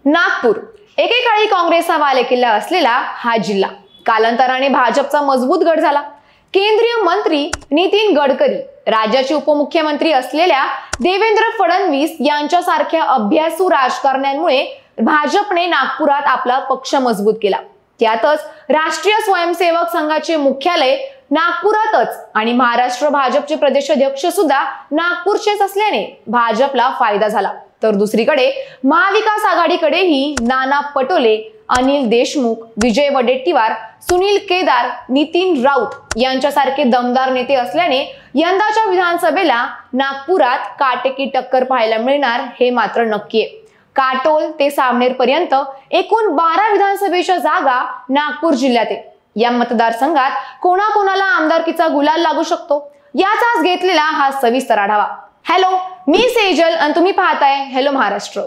नागपूर एकेकाळी काँग्रेसचा बालेकिल्ला असलेला हा जिल्हा कालांतराने भाजपचा मजबूत गड झाला। केंद्रीय मंत्री नितीन गडकरी, राज्याचे उपमुख्यमंत्री असलेल्या देवेंद्र फडणवीस यांच्यासारख्या अभ्यासू राजकारण्यांमुळे भाजपने नागपुरात आपला पक्ष मजबूत केला। त्यातच राष्ट्रीय स्वयंसेवक संघाचे मुख्यालय नागपुरातच आणि महाराष्ट्र भाजपचे प्रदेशाध्यक्ष सुद्धा नागपूरचेच असल्याने भाजपला फायदा झाला। तर दुसरीकडे महाविकास आघाडीकडेही नाना पटोले, अनिल देशमुख, विजय वडेट्टीवार, सुनील केदार, नितीन राऊत यांच्यासारखे दमदार नेते असल्याने यंदाच्या विधानसभेला नागपुरात काटेकी टक्कर पाहायला मिळणार हे मात्र नक्की आहे। काटोल ते सावनेर पर्यंत एकूण 12 विधानसभेच्या जागा नागपूर जिल्ह्यात आहे। या मतदारसंघात कोणाकोणाला आमदारकीचा गुलाल लागू शकतो याचाच घेतलेला हा सविस्तर आढावा। हॅलो, मी सेजल आणि तुम्ही पाहताय हॅलो महाराष्ट्र।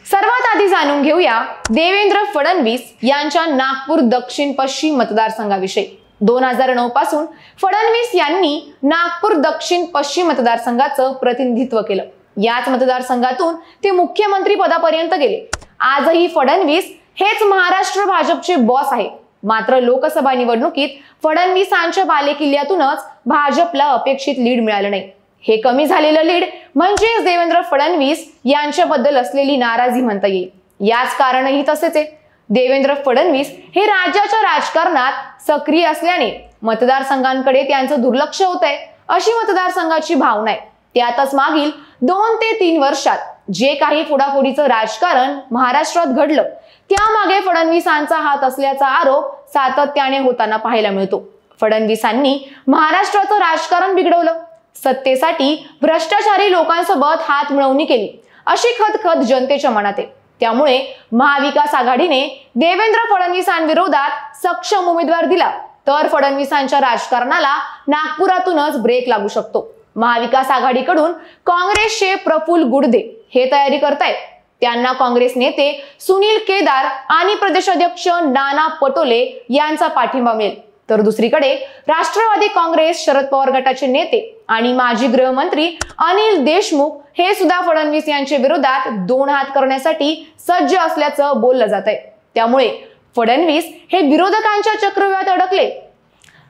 सर्वात आधी जाणून घेऊया देवेंद्र फडणवीस यांच्या नागपूर दक्षिण पश्चिम मतदारसंघाविषयी। 2009 पासून फडणवीस यांनी नागपूर दक्षिण पश्चिम मतदारसंघाचं प्रतिनिधित्व केलं। याच मतदारसंघातून ते मुख्यमंत्री पदापर्यंत गेले। आजही फडणवीस हेच महाराष्ट्र भाजपचे बॉस आहे। मात्र लोकसभा निवडणुकीत फडणवीसांच्या बालेकिल्ल्यातूनच भाजपला अपेक्षित लीड मिळालं नाही। हे कमी झालेलं लीड म्हणजे देवेंद्र फडणवीस यांच्याबद्दल असलेली नाराजी म्हणता येईल। याच कारणही तसेच आहे। देवेंद्र फडणवीस हे राज्याच्या राजकारणात सक्रिय असल्याने मतदारसंघांकडे त्यांचं दुर्लक्ष होत आहे अशी मतदारसंघाची भावना आहे। त्यातच मागील 2 ते 3 वर्षात जे काही फोडाफोडीचं राजकारण महाराष्ट्रात घडलं त्यामागे फडणवीसांचा हात असल्याचा आरोप सातत्याने होताना पाहायला मिळतो। फडणवीसांनी महाराष्ट्राचं राजकारण बिघडवलं, सत्तेसाठी भ्रष्टाचारी लोकांसोबत हात मिळवणी केली अशी खदखद जनतेच्या मनात आहे। त्यामुळे महाविकास आघाडीने देवेंद्र फडणवीसांविरोधात सक्षम उमेदवार दिला तर फडणवीसांच्या राजकारणाला नागपुरातूनच ब्रेक लागू शकतो। महाविकास आघाडीकडून काँग्रेसचे प्रफुल्ल गुडदे हे तयारी करतायत। त्यांना काँग्रेस नेते सुनील केदार आणि प्रदेशाध्यक्ष नाना पटोले यांचा पाठिंबा मिळेल। तर दुसरीकडे राष्ट्रवादी काँग्रेस शरद पवार गटाचे नेते आणि माजी गृहमंत्री अनिल देशमुख हे सुद्धा फडणवीस यांच्या विरोधात 2 हात करण्यासाठी सज्ज असल्याचं बोललं जात आहे। त्यामुळे फडणवीस हे विरोधकांच्या चक्रव्यूहात अडकले।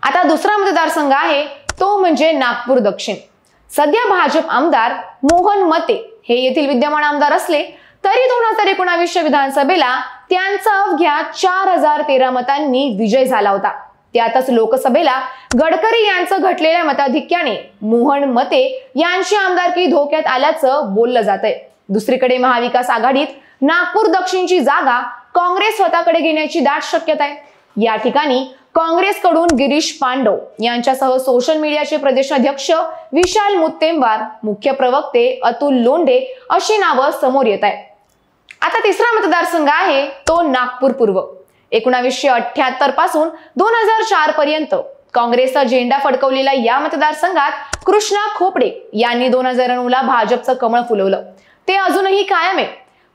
आता दुसरा मतदारसंघ आहे तो म्हणजे नागपूर दक्षिण। सध्या भाजप आमदार मोहन मते हे येथील विद्यमान आमदार असले तरी 2019 विधानसभेला त्यांचा अवघ्या 4013 मतांनी विजय झाला होता। त्यातच लोकसभेला गडकरी यांचं घटलेल्या मताधिक्याने मोहन मते यांची आमदारकी धोक्यात आल्याचं बोललं जात आहे। दुसरीकडे महाविकास आघाडीत नागपूर दक्षिणची जागा काँग्रेस स्वतःकडे घेण्याची दाट शक्यता आहे। या ठिकाणी काँग्रेसकडून गिरीश पांडव यांच्यासह सोशल मीडियाचे प्रदेशाध्यक्ष विशाल मुत्तेमवार, मुख्य प्रवक्ते अतुल लोंढे अशी नावं समोर येत आहेत। आता तिसरा मतदारसंघ आहे तो नागपूर पूर्व। 1978 पासून 2004 पर्यंत काँग्रेसचा झेंडा फडकवलेल्या या मतदारसंघात कृष्णा खोपडे यांनी 2009 ला भाजपचं कमळ फुलवलं। ते अजूनही कायम आहे।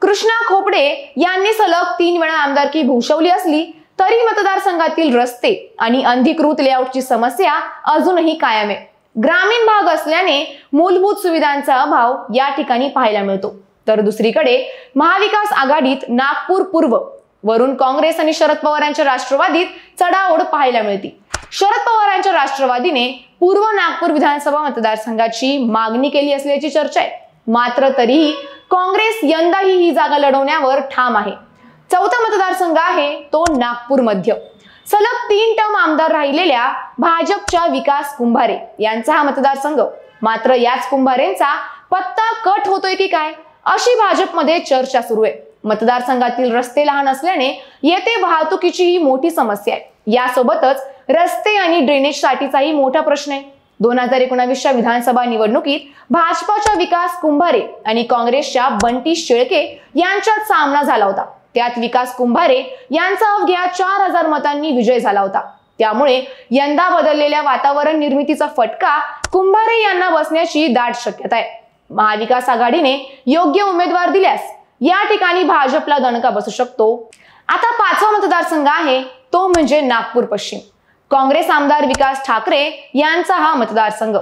कृष्णा खोपडे यांनी सलग 3 वेळा आमदारकी भूषवली असली तरी मतदारसंघातील रस्ते आणि अनधिकृत लेआउटची समस्या अजूनही कायम आहे। ग्रामीण भाग असल्याने मूलभूत सुविधांचा अभाव या ठिकाणी पाहायला मिळतो। तर दुसरीकडे महाविकास आघाडीत नागपूर पूर्व वरून काँग्रेस आणि शरद पवारांच्या राष्ट्रवादीत चढाओढ पाहायला मिळते। शरद पवारांच्या राष्ट्रवादीने पूर्व नागपूर विधानसभा मतदारसंघाची मागणी केली असल्याची चर्चा आहे। मात्र तरीही काँग्रेस यंदाही ही जागा लढवण्यावर ठाम आहे। चौथा मतदारसंघ आहे तो नागपूर मध्य। सलग 3 टर्म आमदार राहिलेल्या भाजपच्या विकास कुंभारे यांचा हा मतदारसंघ। मात्र याच कुंभारेंचा पत्ता कट होतोय की काय अशी भाजपमध्ये चर्चा सुरू आहे। मतदारसंघातील रस्ते लहान असल्याने येथे वाहतुकीची मोठी समस्या आहे। यासोबतच रस्ते आणि ड्रेनेज साठीचाही मोठा प्रश्न आहे। 2019 विधानसभा निवडणुकीत भाजपच्या विकास कुंभारे आणि काँग्रेसच्या बंटी शेळके यांच्यात सामना झाला होता। त्यात विकास कुंभारे यांचा अवघ्या 4000 मतांनी विजय झाला होता। त्यामुळे यंदा बदललेल्या वातावरण निर्मितीचा फटका कुंभारे यांना बसण्याची दाट शक्यता आहे। महाविकास आघाडीने योग्य उमेदवार दिल्यास या ठिकाणी भाजपला दणका बसू शकतो। आता 5वा मतदारसंघ आहे तो म्हणजे नागपूर पश्चिम। काँग्रेस आमदार विकास ठाकरे यांचा हा मतदारसंघ।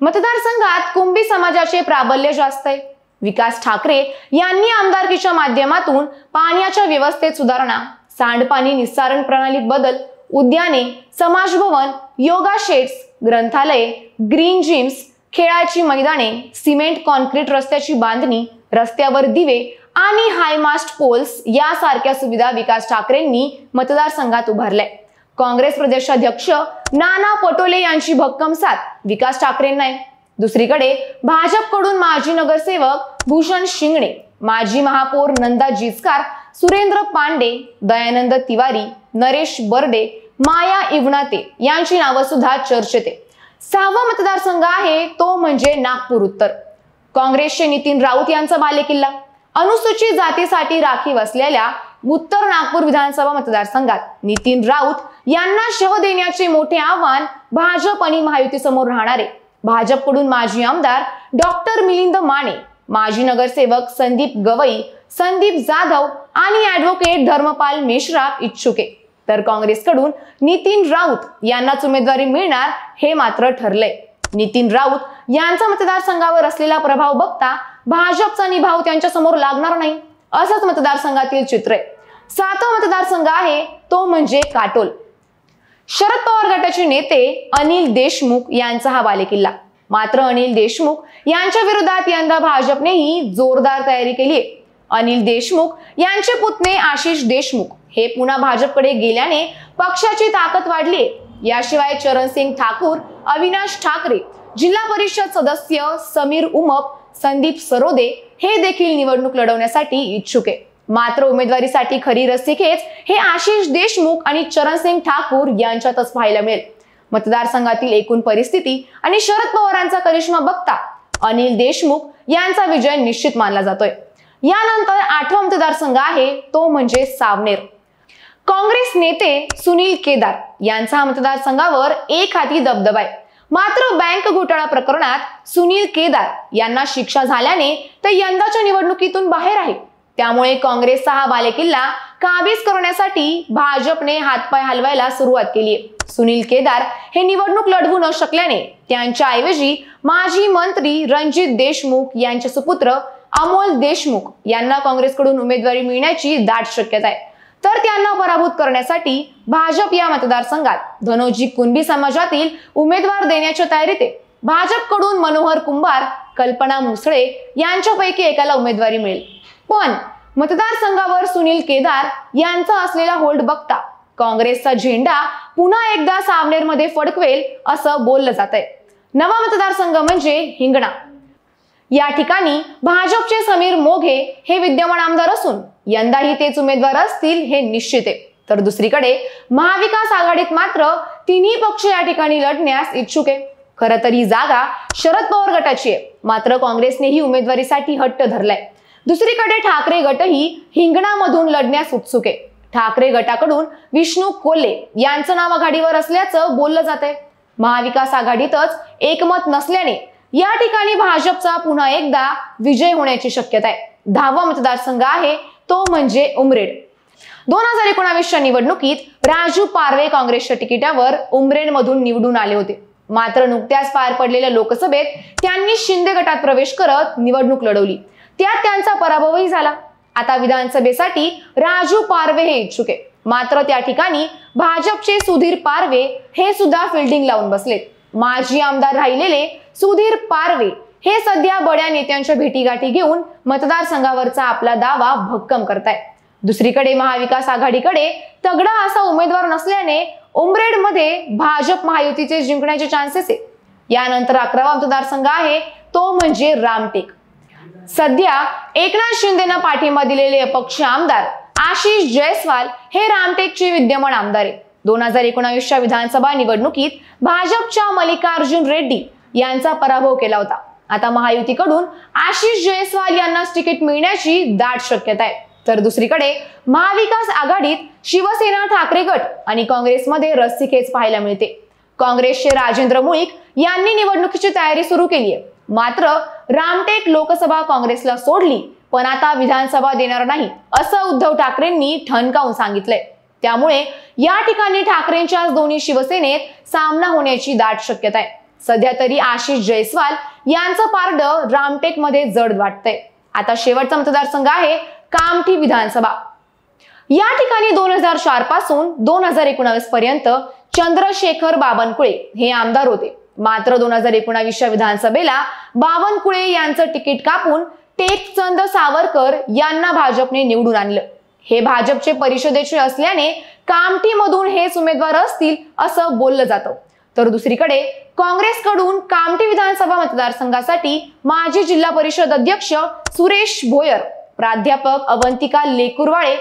मतदारसंघात कुंभी समाजाचे प्राबल्य जास्त आहे। विकास ठाकरे यांनी आमदारकीच्या माध्यमातून पाण्याच्या व्यवस्थेत सुधारणा, सांडपाणी निस्सारण प्रणालीत बदल, उद्याने, समाजभवन, योगा शेड्स, ग्रंथालये, ग्रीन जिम्स, खेळाची मैदाने, सिमेंट कॉन्क्रीट रस्त्याची बांधणी, रस्त्यावर दिवे आणि हायमास्ट पोल्स यासारख्या सुविधा विकास ठाकरेंनी मतदारसंघात उभारल्या. काँग्रेस प्रदेशाध्यक्ष नाना पटोले यांची भक्कम साथ विकास ठाकरेंना आहे. दुसरीकडे भाजपकडून माजी नगरसेवक भूषण शिंगणे, माजी महापौर नंदा जिचकार, सुरेंद्र पांडे, दयानंद तिवारी, नरेश बर्डे, माया इवनाते यांची नावं सुद्धा चर्चेत आहे. 6वा मतदारसंघ आहे तो म्हणजे नागपूर उत्तर. काँग्रेसचे नितीन राऊत यांचा बालेकिल्ला. अनुसूचित जातीसाठी राखीव असलेल्या उत्तर नागपूर विधानसभा मतदारसंघात नितीन राऊत यांना शह देण्याचे मोठे आव्हान भाजप आणि महायुती समोर राहणार आहे. भाजपकडून माजी आमदार डॉक्टर मिलिंद माने, माजी नगरसेवक संदीप गवई, संदीप जाधव आणि ॲडव्होकेट धर्मपाल मेश्राम इच्छुक आहे. तर काँग्रेसकडून नितीन राऊत यांनाच उमेदवारी मिळणार हे मात्र ठरलंय. नितीन राऊत यांचा मतदारसंघावर असलेला प्रभाव बघता भाजपचा निभाव त्यांच्या समोर लागणार नाही असंच मतदारसंघातील चित्र आहे. 7वा मतदारसंघ आहे तो म्हणजे काटोल. शरद पवार गटाचे नेते अनिल देशमुख यांचा हा बालेकिल्ला. मात्र अनिल देशमुख यांच्या विरोधात यंदा भाजपनेही जोरदार तयारी केली आहे. अनिल देशमुख यांचे पुतणे आशिष देशमुख हे पुन्हा भाजपकडे गेल्याने पक्षाची ताकद वाढली आहे. याशिवाय चरणसिंग ठाकूर, अविनाश ठाकरे, जिल्हा परिषद सदस्य समीर उमप, संदीप सरोदे हे देखील निवडणूक लढवण्यासाठी इच्छुक आहे. मात्र उमेदवारीसाठी खरी रस्सीखेच हे आशिष देशमुख आणि चरणसिंग ठाकूर यांच्यातच पाहायला मिळेल. मतदारसंघातील एकूण परिस्थिती आणि शरद पवारांचा करिश्मा बघता अनिल देशमुख यांचा विजय निश्चित मानला जातोय. यानंतर 8वा मतदारसंघ आहे तो म्हणजे सावनेर. काँग्रेस नेते सुनील केदार यांचा मतदारसंघावर एक हाती दबदबा आहे. मात्र बँक घोटाळा प्रकरणात सुनील केदार यांना शिक्षा झाल्याने ते यंदाच्या निवडणुकीतून बाहेर आहे. त्यामुळे काँग्रेसचा हा बालेकिल्ला काबीज करण्यासाठी भाजपने हातपाय हलवायला सुरुवात केली आहे. सुनील केदार हे निवडणूक लढवू न शकल्याने त्यांच्या ऐवजी माजी मंत्री रणजित देशमुख यांचे सुपुत्र अमोल देशमुख यांना काँग्रेसकडून उमेदवारी मिळण्याची दाट शक्यता आहे. तर त्यांना पराभूत करण्यासाठी भाजप या मतदारसंघात धनोजी कुणबी समाजातील उमेदवार देण्याच्या तयारीत आहे. भाजपकडून मनोहर कुंभार, कल्पना मुसळे यांच्यापैकी एकाला उमेदवारी मिळेल. पण मतदारसंघावर सुनील केदार यांचा असलेला होल्ड बघता काँग्रेसचा झेंडा पुन्हा एकदा सावनेरमध्ये फडकवेल असं बोललं जात आहे. 9वा मतदारसंघ म्हणजे हिंगणा. या ठिकाणी भाजपचे समीर मोघे हे विद्यमान आमदार असून यंदाही तेच उमेदवार असतील हे निश्चित आहे. तर दुसरीकडे महाविकास आघाडीत मात्र तिन्ही पक्ष या ठिकाणी लढण्यास इच्छुक आहे. खरं तर ही जागा शरद पवार गटाची आहे. मात्र काँग्रेसने ही उमेदवारीसाठी हट्ट धरलाय. दुसरीकडे ठाकरे गटही हिंगणामधून लढण्यास उत्सुक आहे. ठाकरे गटाकडून विष्णू कोल्हे यांचं नाव आघाडीवर असल्याचं बोललं जात आहे. महाविकास आघाडीतच एकमत नसल्याने या ठिकाणी भाजपचा पुन्हा एकदा विजय होण्याची शक्यता आहे. 10वा मतदारसंघ आहे तो म्हणजे उमरेड. 2019च्या निवडणुकीत राजू पारवे काँग्रेसच्या तिकिटावर उमरेडमधून निवडून आले होते. मात्र नुकत्याच पार पडलेल्या लोकसभेत त्यांनी शिंदे गटात प्रवेश करत निवडणूक लढवली. त्यात त्यांचा पराभवही झाला. आता विधानसभेसाठी राजू पारवे हे इच्छुक आहे. मात्र त्या ठिकाणी भाजपचे सुधीर पारवे हे सुद्धा फिल्डिंग लावून बसलेत. माजी आमदार राहिलेले सुधीर पारवे हे सध्या बड्या नेत्यांच्या भेटीगाठी घेऊन मतदारसंघावरचा आपला दावा भक्कम करतायत. दुसरीकडे महाविकास आघाडीकडे तगडा असा उमेदवार नसल्याने उमरेडमध्ये भाजप महायुतीचे जिंकण्याचे चान्सेस आहे. यानंतर 11वा मतदारसंघ आहे तो म्हणजे रामटेक. सध्या एकनाथ शिंदेना पाठिंबा दिलेले अपक्ष आमदार आशिष जयस्वाल हे रामटेकचे विद्यमान आमदार आहेत. 2019च्या विधानसभा निवडणुकीत भाजपच्या मल्लिकार्जुन रेड्डी यांचा पराभव केला होता. आता महायुतीकडून आशिष जयस्वाल यांनाच तिकीट मिळण्याची दाट शक्यता आहे. तर दुसरीकडे महाविकास आघाडीत शिवसेना, ठाकरे गट आणि काँग्रेसमध्ये रस्सीखेच पाहायला मिळते. काँग्रेसचे राजेंद्र मुळीक यांनी निवडणुकीची तयारी सुरू केली आहे. मात्र रामटेक लोकसभा काँग्रेसला सोडली पण आता विधानसभा देणार नाही असं उद्धव ठाकरेंनी ठणकावून सांगितलंय. त्यामुळे या ठिकाणी ठाकरेंच्या दोन्ही शिवसेनेत सामना होण्याची दाट शक्यता आहे. सध्या तरी आशिष जयस्वाल यांचं पारडं रामटेकमध्ये जड वाटतंय। आता शेवटचा मतदारसंघ आहे कामठी विधानसभा। या ठिकाणी 2004 पासून 2019 पर्यंत चंद्रशेखर बावनकुळे हे आमदार होते। मात्र 2019च्या विधानसभेला बावनकुळे यांचं तिकीट कापून टेकचंद सावरकर यांना भाजपने निवडून आणलं। हे भाजपचे परिषदेचे असल्याने कामठीमधून हेच उमेदवार असतील असं बोललं जातं। तर दुसरीकडे काँग्रेसकडून कामठी विधानसभा मतदारसंघासाठी माजी जिल्हा परिषद अध्यक्ष सुरेश भोयर, प्राध्यापक अवंतिका लेकुरवाळे,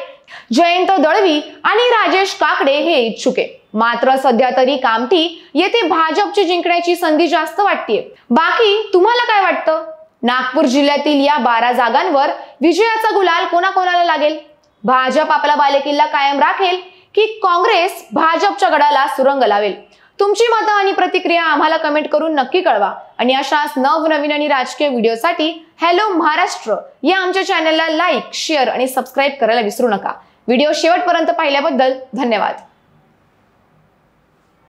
जयंत दळवी आणि राजेश काकडे हे इच्छुक आहे। मात्र सध्या तरी कामठी येथे भाजपची जिंकण्याची संधी जास्त वाटतेय। बाकी तुम्हाला काय वाटतं? नागपूर जिल्ह्यातील या 12 जागांवर विजयाचा गुलाल कोणाकोणाला लागेल? भाजप आपला बालेकिल्ला कायम राखेल की काँग्रेस भाजपच्या गडाला सुरंग लावेल? तुमची मतं आणि प्रतिक्रिया आम्हाला कमेंट करून नक्की कळवा आणि अशाच नवनवीन आणि राजकीय व्हिडिओसाठी हॅलो महाराष्ट्र या आमच्या चॅनलला लाईक, शेअर आणि सबस्क्राईब करायला विसरू नका। व्हिडिओ शेवटपर्यंत पाहिल्याबद्दल धन्यवाद।